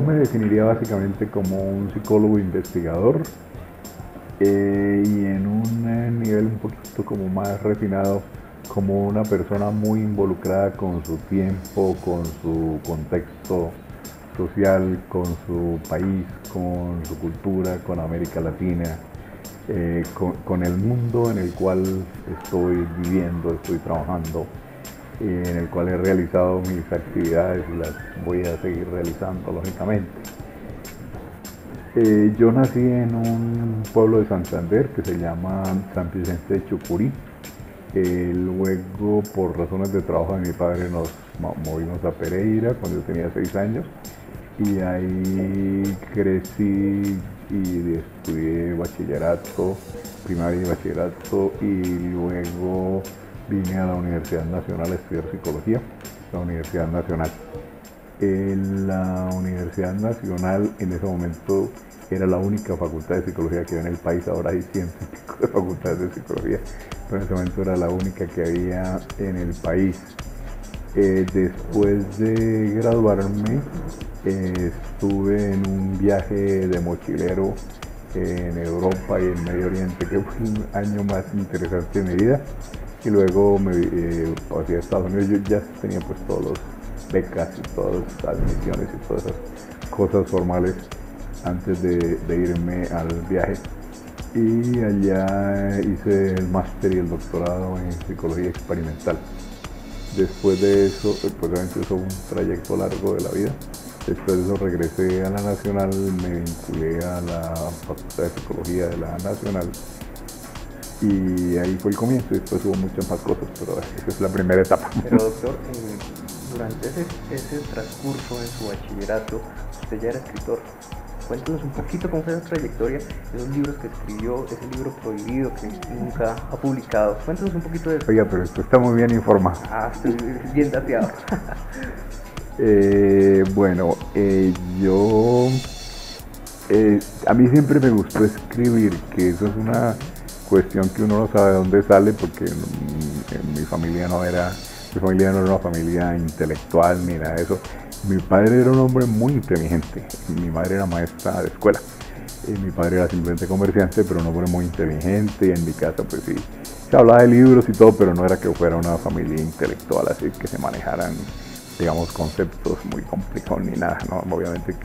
me definiría básicamente como un psicólogo investigador y en un nivel un poquito como más refinado, como una persona muy involucrada con su tiempo, con su contexto social, con su país, con su cultura, con América Latina, con el mundo en el cual estoy viviendo, estoy trabajando, en el cual he realizado mis actividades y las voy a seguir realizando, lógicamente. Yo nací en un pueblo de Santander que se llama San Vicente de Chucurí. Luego, por razones de trabajo de mi padre, nos movimos a Pereira cuando yo tenía 6 años y ahí crecí y estudié bachillerato, primaria y bachillerato, y luego vine a la Universidad Nacional a estudiar psicología, la Universidad Nacional. En la Universidad Nacional en ese momento era la única facultad de psicología que había en el país. Ahora hay ciento y pico de facultades de psicología, pero en ese momento era la única que había en el país. Después de graduarme, estuve en un viaje de mochilero en Europa y en Medio Oriente, que fue un año más interesante de mi vida. Y luego me pasé a Estados Unidos. Yo ya tenía pues todos los becas y todas las admisiones y todas esas cosas formales antes de irme al viaje, y allá hice el máster y el doctorado en psicología experimental. Después de eso, pues obviamente eso fue un trayecto largo de la vida. Después de eso regresé a la Nacional, me vinculé a la Facultad de Psicología de la Nacional y ahí fue el comienzo. Y después hubo muchas más cosas, pero esa es la primera etapa. Pero doctor, durante ese transcurso en su bachillerato, usted ya era escritor. Cuéntanos un poquito cómo fue esa trayectoria, esos libros que escribió, ese libro prohibido que nunca ha publicado. Cuéntanos un poquito de eso. Oiga, pero usted está muy bien informado. Estoy bien dateado. Bueno, a mí siempre me gustó escribir, que eso es una cuestión que uno no sabe de dónde sale, porque mi familia no era una familia intelectual ni nada de eso. Mi padre era un hombre muy inteligente, mi madre era maestra de escuela, mi padre era simplemente comerciante, pero un hombre muy inteligente, y en mi casa pues sí, se hablaba de libros y todo, pero no era que fuera una familia intelectual, así que se manejaran, digamos, conceptos muy complicados ni nada, ¿no? Obviamente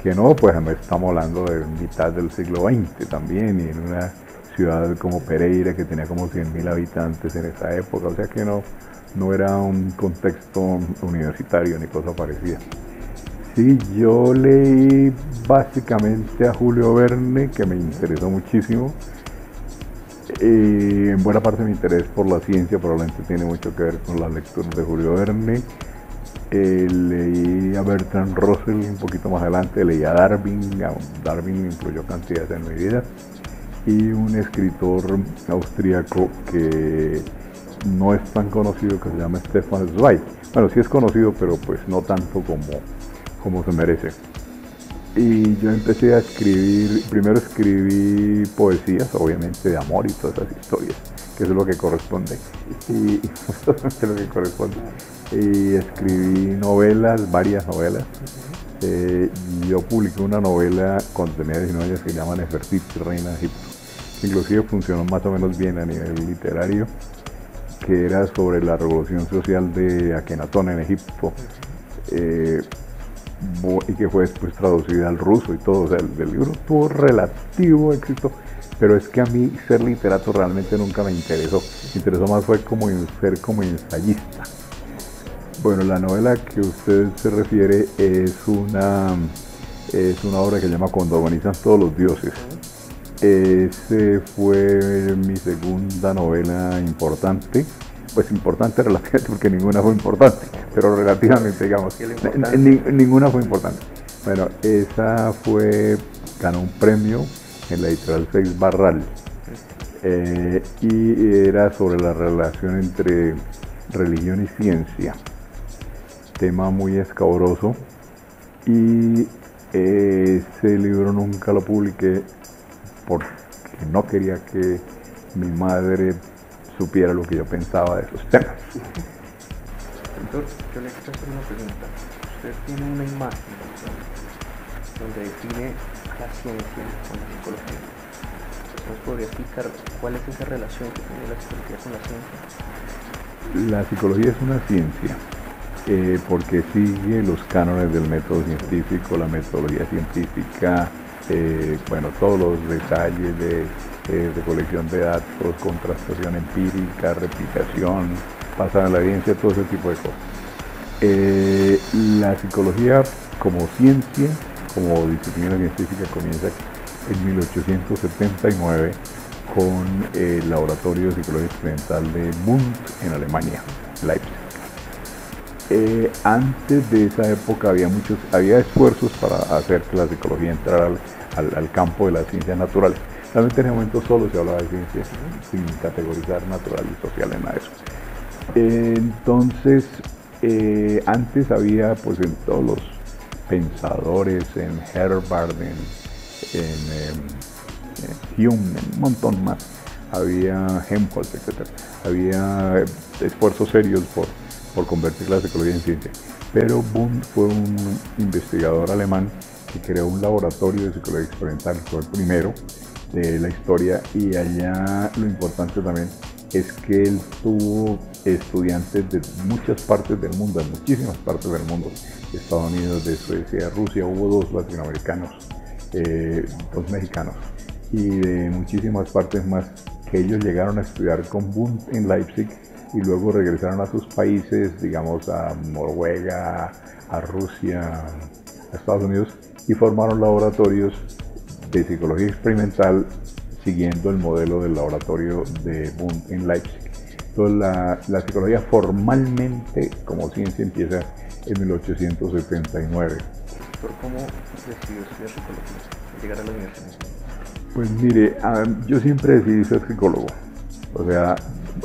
que no, pues estamos hablando de mitad del siglo XX también, y en una ciudad como Pereira que tenía como 100.000 habitantes en esa época, o sea que no era un contexto universitario ni cosa parecida. Sí, yo leí básicamente a Julio Verne, que me interesó muchísimo. En buena parte mi interés por la ciencia probablemente tiene mucho que ver con las lecturas de Julio Verne. Leí a Bertrand Russell un poquito más adelante, leí a Darwin. Darwin influyó cantidades en mi vida. Y un escritor austríaco que no es tan conocido, que se llama Stefan Zweig. Bueno, sí es conocido, pero pues no tanto como se merece. Y yo empecé a escribir, primero escribí poesías, obviamente de amor y todas esas historias, que es lo que corresponde. Y lo que corresponde. Y escribí novelas, varias novelas. Yo publiqué una novela cuando tenía 19 años que se llama Nefertiti, Reina de Egipto. Inclusive funcionó más o menos bien a nivel literario, que era sobre la revolución social de Akenatón en Egipto, y que fue después traducida al ruso y todo. O sea, el libro tuvo relativo éxito, pero es que a mí ser literato realmente nunca me interesó. Me interesó más fue ser como ensayista. Bueno, la novela que usted se refiere es una obra que se llama Cuando agonizan todos los dioses. Ese fue mi segunda novela importante. Pues importante relativamente, porque ninguna fue importante, pero relativamente, digamos, ninguna fue importante. Bueno, esa ganó un premio en la editorial Seis Barral, y era sobre la relación entre religión y ciencia, tema muy escabroso, y ese libro nunca lo publiqué porque no quería que mi madre supiera lo que yo pensaba de esos temas. Doctor, yo le quiero hacer una pregunta. usted tiene una imagen donde define a la ciencia con la psicología. ¿Usted nos podría explicar cuál es esa relación que tiene la psicología con la ciencia? La psicología es una ciencia porque sigue los cánones del método científico, la metodología científica, bueno, todos los detalles de recolección de datos, contrastación empírica, replicación, basada en la evidencia, todo ese tipo de cosas. La psicología como ciencia, como disciplina científica, comienza en 1879 con el Laboratorio de Psicología Experimental de Wundt en Alemania, Leipzig. Antes de esa época había esfuerzos para hacer que la psicología entrara al campo de las ciencias naturales. Realmente en ese momento solo se hablaba de ciencias sin categorizar natural y social en nada de eso. Entonces, antes había pues en todos los pensadores, en Herbart, en Hume, en un montón más, había Helmholtz, etc. Había esfuerzos serios por convertir la psicología en ciencia. Pero Wundt fue un investigador alemán que creó un laboratorio de psicología experimental, fue el primero de la historia, y allá lo importante también es que él tuvo estudiantes de muchas partes del mundo, de muchísimas partes del mundo, de Estados Unidos, de Suecia, Rusia, hubo 2 latinoamericanos, 2 mexicanos, y de muchísimas partes más, que ellos llegaron a estudiar con Wundt en Leipzig y luego regresaron a sus países, digamos a Noruega, a Rusia, a Estados Unidos, y formaron laboratorios de psicología experimental siguiendo el modelo del laboratorio de Wundt en Leipzig. Entonces la psicología formalmente como ciencia empieza en 1879. ¿Cómo decidió estudiar psicología al llegar a la universidad? Pues mire, yo siempre decidí ser psicólogo. O sea,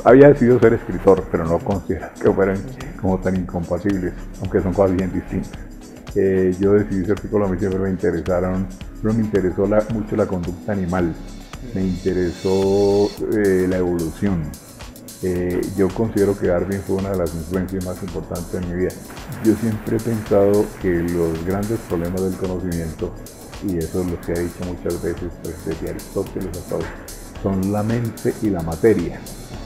había decidido ser escritor, pero no considero que fueran como tan incompatibles, aunque son cosas bien distintas. Yo decidí ser psicólogo, a mí siempre me interesaron, pero me interesó mucho la conducta animal, me interesó la evolución. Yo considero que Darwin fue una de las influencias más importantes de mi vida. Yo siempre he pensado que los grandes problemas del conocimiento, y eso es lo que he dicho muchas veces desde Aristóteles hasta hoy, son la mente y la materia.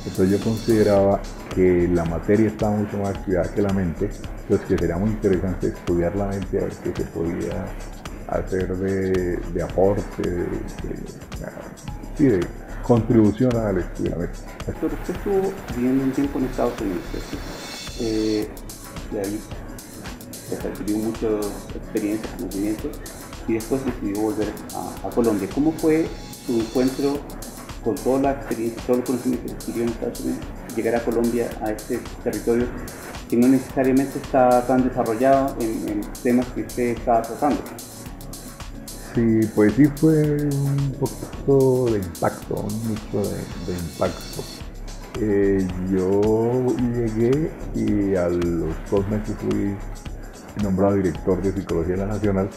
Entonces yo consideraba que la materia estaba mucho más activada que la mente, entonces que sería muy interesante estudiar la mente, a ver qué se podía hacer de aporte, de contribución al estudio de la mente. Doctor, usted estuvo viviendo un tiempo en Estados Unidos, de ahí se adquirió muchas experiencias, conocimientos, y después decidió volver a Colombia. ¿Cómo fue su encuentro con toda la experiencia, todo el conocimiento que adquirió en Estados Unidos, llegar a Colombia, a este territorio que no necesariamente está tan desarrollado en temas que usted estaba tratando? Sí, pues sí fue un poquito de impacto, mucho de impacto. Yo llegué y a los 2 meses fui nombrado director de Psicología de la Nacional.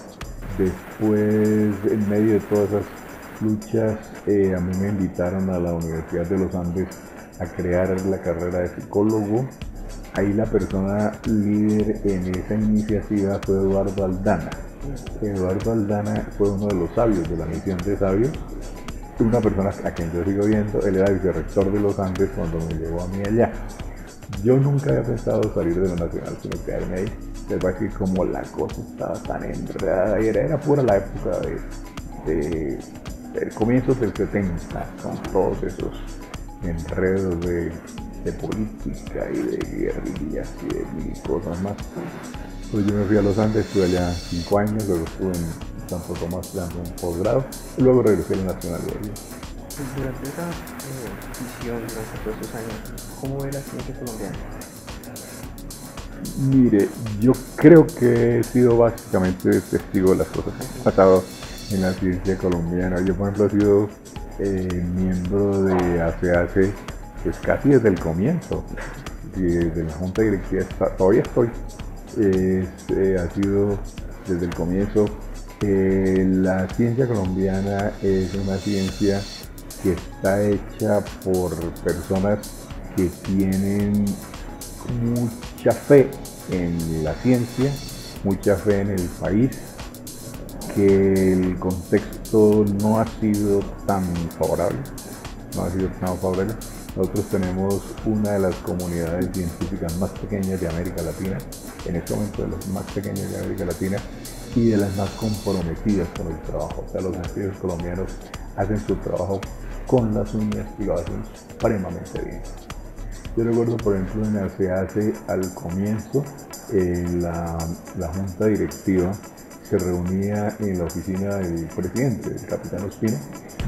Después, en medio de todas esas luchas, a mí me invitaron a la Universidad de los Andes a crear la carrera de psicólogo. Ahí la persona líder en esa iniciativa fue Eduardo Aldana. Eduardo Aldana fue uno de los sabios de la misión de sabios, una persona a quien yo sigo viendo. Él era vicerrector de los Andes cuando me llevó a mí allá. Yo nunca había pensado salir de la Nacional, sino quedarme ahí. Les voy a decir como la cosa estaba tan enredada, y era pura la época de comienzos del 70, con todos esos enredos de política y de guerrillas y de mil cosas más. Pues yo me fui a los Andes, estuve allá 5 años, luego estuve en Santo Tomás dando un posgrado, y luego regresé a la Nacional de allí. Durante esa visión, durante todos esos años, ¿cómo ve la ciencia colombiana? Mire, yo creo que he sido básicamente testigo de las cosas que han pasado en la ciencia colombiana. Yo, por ejemplo, he sido miembro de ACAC pues casi desde el comienzo, desde la Junta Directiva, todavía estoy. Ha sido desde el comienzo. La ciencia colombiana es una ciencia que está hecha por personas que tienen mucha fe en la ciencia, mucha fe en el país, que el contexto no ha sido tan favorable, Nosotros tenemos una de las comunidades científicas más pequeñas de América Latina, en este momento de las más pequeñas de América Latina y de las más comprometidas con el trabajo. O sea, los científicos colombianos hacen su trabajo con las uñas y lo hacen supremamente bien. Yo recuerdo, por ejemplo, en la CACE al comienzo, la junta directiva se reunía en la oficina del presidente, del capitán Ospina.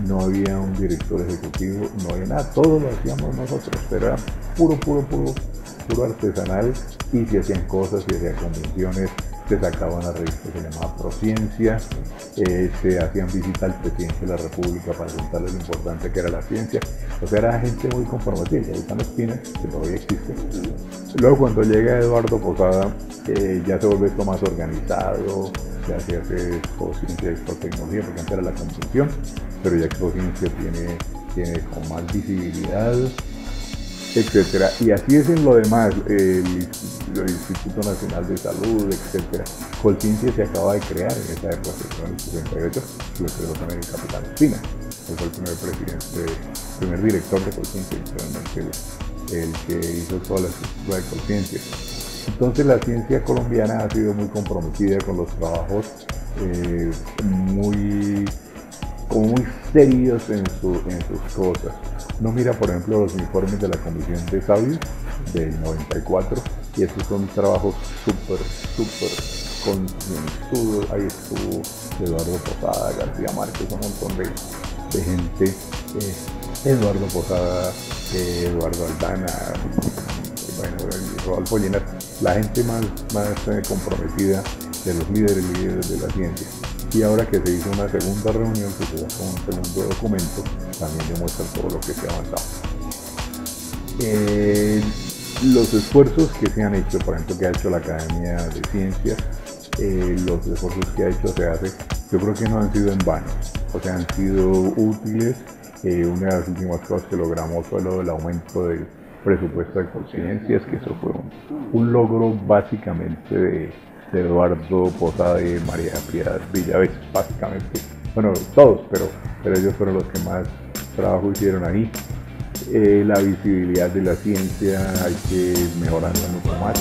No había un director ejecutivo, no había nada, todo lo hacíamos nosotros, pero era puro artesanal, y se hacían cosas, se hacían convenciones, se sacaba una revista que se llamaba Prociencia, se hacían visitas al presidente de la República para contarle lo importante que era la ciencia. O sea, era gente muy comprometida. El capitán Ospina, que todavía existe. Luego, cuando llega Eduardo Posada, ya se vuelve esto más organizado, ya se hace Expociencia y Expotecnología, porque antes era la convención, pero ya Expociencia tiene con más visibilidad, etcétera. Y así es en lo demás, el Instituto Nacional de Salud, etcétera. Colciencia se acaba de crear en esa época, en el 68, lo creó también el capitán Ospina. Él fue el primer director de Colciencia, el que hizo toda la estructura de Colciencia. Entonces la ciencia colombiana ha sido muy comprometida con los trabajos, muy serios en sus cosas. Uno mira, por ejemplo, los informes de la Comisión de Sabios del 94, y estos son trabajos súper concienzudos. Ahí estuvo Eduardo Posada, García Márquez, un montón de gente, Eduardo Posada, Eduardo Aldana, bueno, Rodolfo Llenas, la gente más comprometida de los líderes de la ciencia. Y ahora que se hizo una segunda reunión, que se sacó un segundo documento, también demuestra todo lo que se ha avanzado. Los esfuerzos que se han hecho, por ejemplo, que ha hecho la Academia de Ciencias, los esfuerzos que ha hecho CACE, yo creo que no han sido en vano, o sea, han sido útiles. Una de las últimas cosas que logramos fue lo del aumento del presupuesto de Colciencias, que eso fue un logro básicamente de Eduardo Posada y María Piedad Villavés, básicamente. Bueno, todos, pero ellos fueron los que más trabajo hicieron ahí. La visibilidad de la ciencia hay que mejorarla mucho más.